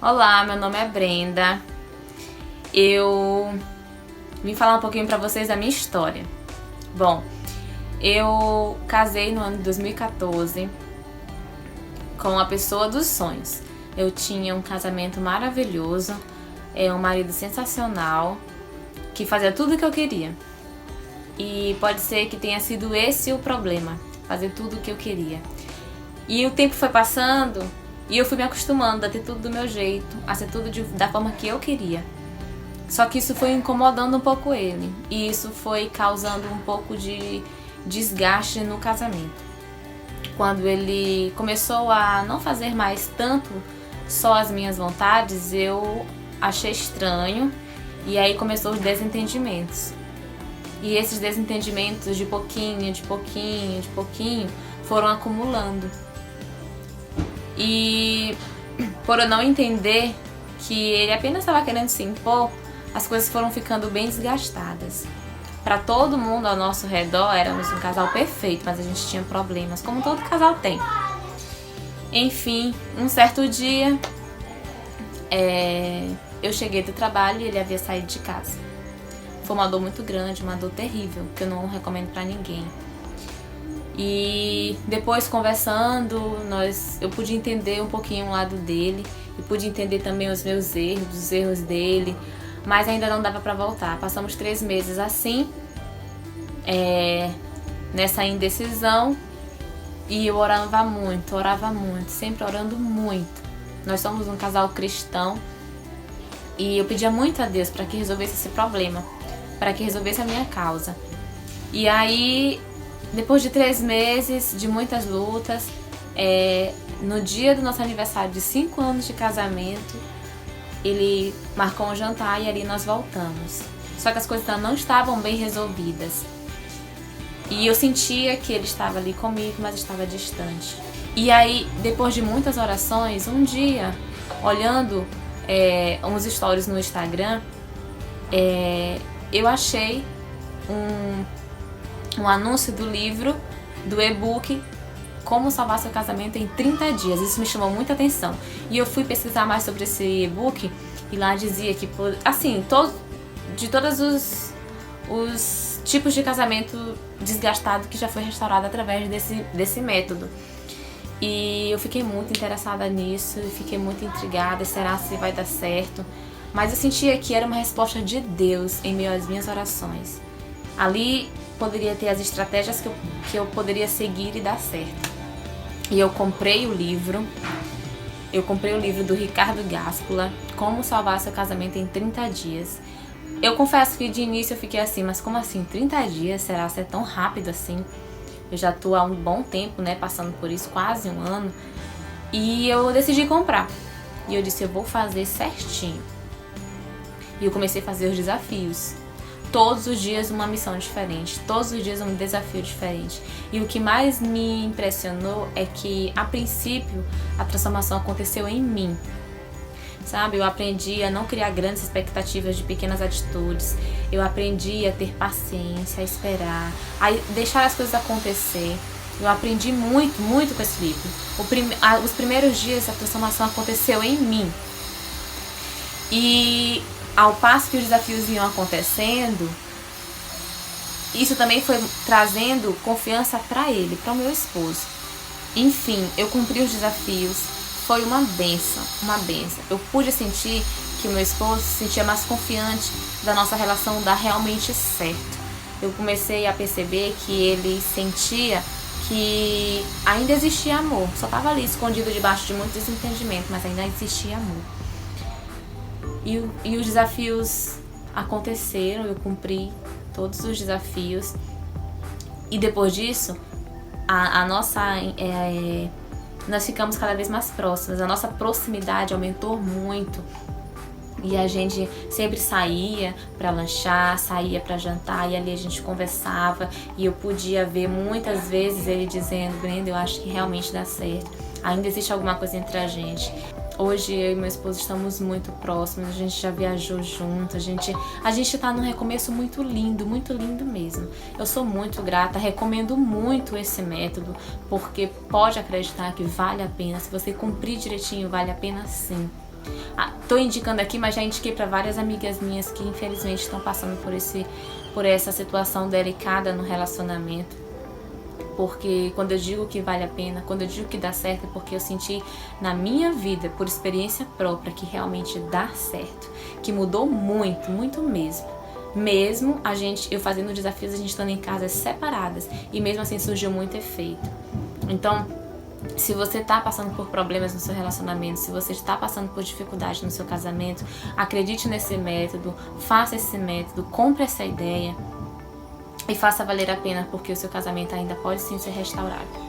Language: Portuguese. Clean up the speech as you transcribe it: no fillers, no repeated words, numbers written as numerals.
Olá, meu nome é Brenda. Eu vim falar um pouquinho pra vocês da minha história. Bom, eu casei no ano de 2014 com a pessoa dos sonhos. Eu tinha um casamento maravilhoso, um marido sensacional, que fazia tudo o que eu queria. E pode ser que tenha sido esse o problema, fazer tudo o que eu queria. E o tempo foi passando e eu fui me acostumando a ter tudo do meu jeito, a ser tudo da forma que eu queria. Só que isso foi incomodando um pouco ele, e isso foi causando um pouco de desgaste no casamento. Quando ele começou a não fazer mais tanto só as minhas vontades, eu achei estranho, e aí começou os desentendimentos. E esses desentendimentos de pouquinho, foram acumulando. E por eu não entender que ele apenas estava querendo se impor, as coisas foram ficando bem desgastadas. Para todo mundo ao nosso redor, éramos um casal perfeito, mas a gente tinha problemas, como todo casal tem. Enfim, um certo dia, eu cheguei do trabalho e ele havia saído de casa. Foi uma dor muito grande, uma dor terrível, que eu não recomendo para ninguém. E depois, conversando, eu pude entender um pouquinho o lado dele, e pude entender também os meus erros, os erros dele, mas ainda não dava para voltar. Passamos 3 meses assim, nessa indecisão, e eu orava muito, sempre orando muito. Nós somos um casal cristão, e eu pedia muito a Deus para que resolvesse esse problema, para que resolvesse a minha causa. E aí, depois de 3 meses de muitas lutas, no dia do nosso aniversário de 5 anos de casamento, ele marcou um jantar e ali nós voltamos. Só que as coisas não estavam bem resolvidas. E eu sentia que ele estava ali comigo, mas estava distante. E aí, depois de muitas orações, um dia, olhando uns stories no Instagram, eu achei um anúncio do livro, do e-book Como Salvar Seu Casamento em 30 Dias. Isso me chamou muita atenção. E eu fui pesquisar mais sobre esse e-book e lá dizia que, assim, de todos os tipos de casamento desgastado que já foi restaurado através desse método. E eu fiquei muito interessada nisso, fiquei muito intrigada, será se vai dar certo? Mas eu sentia que era uma resposta de Deus em meio às minhas orações. Ali poderia ter as estratégias que eu poderia seguir e dar certo. E eu comprei o livro do Ricardo Gáspula, Como Salvar Seu Casamento em 30 Dias. Eu confesso que de início eu fiquei assim, mas como assim, 30 dias? Será que é tão rápido assim? Eu já tô há um bom tempo, passando por isso, quase um ano. E eu decidi comprar. E eu disse, eu vou fazer certinho. E eu comecei a fazer os desafios. Todos os dias uma missão diferente, todos os dias um desafio diferente. E o que mais me impressionou é que, a princípio, a transformação aconteceu em mim. Sabe, eu aprendi a não criar grandes expectativas de pequenas atitudes. Eu aprendi a ter paciência, a esperar, a deixar as coisas acontecer. Eu aprendi muito, muito com esse livro. Os primeiros dias a transformação aconteceu em mim. E ao passo que os desafios iam acontecendo, isso também foi trazendo confiança para ele, para o meu esposo. Enfim, eu cumpri os desafios, foi uma bênção, uma bênção. Eu pude sentir que o meu esposo se sentia mais confiante da nossa relação dar realmente certo. Eu comecei a perceber que ele sentia que ainda existia amor, só estava ali escondido debaixo de muito desentendimento, mas ainda existia amor. E os desafios aconteceram, eu cumpri todos os desafios. E depois disso, nós ficamos cada vez mais próximas. A nossa proximidade aumentou muito. E a gente sempre saía para lanchar, saía para jantar, e ali a gente conversava. E eu podia ver muitas vezes ele dizendo, Brenda, eu acho que realmente dá certo. Ainda existe alguma coisa entre a gente. Hoje eu e meu esposo estamos muito próximos, a gente já viajou junto, a gente tá num recomeço muito lindo mesmo. Eu sou muito grata, recomendo muito esse método, porque pode acreditar que vale a pena, se você cumprir direitinho, vale a pena sim. Tô indicando aqui, mas já indiquei para várias amigas minhas que infelizmente estão passando por essa situação delicada no relacionamento. Porque quando eu digo que vale a pena, quando eu digo que dá certo, é porque eu senti na minha vida, por experiência própria, que realmente dá certo, que mudou muito, muito mesmo. Mesmo eu fazendo desafios, a gente estando em casas separadas, e mesmo assim surgiu muito efeito. Então, se você está passando por problemas no seu relacionamento, se você está passando por dificuldade no seu casamento, acredite nesse método, faça esse método, compre essa ideia e faça valer a pena, porque o seu casamento ainda pode sim ser restaurado.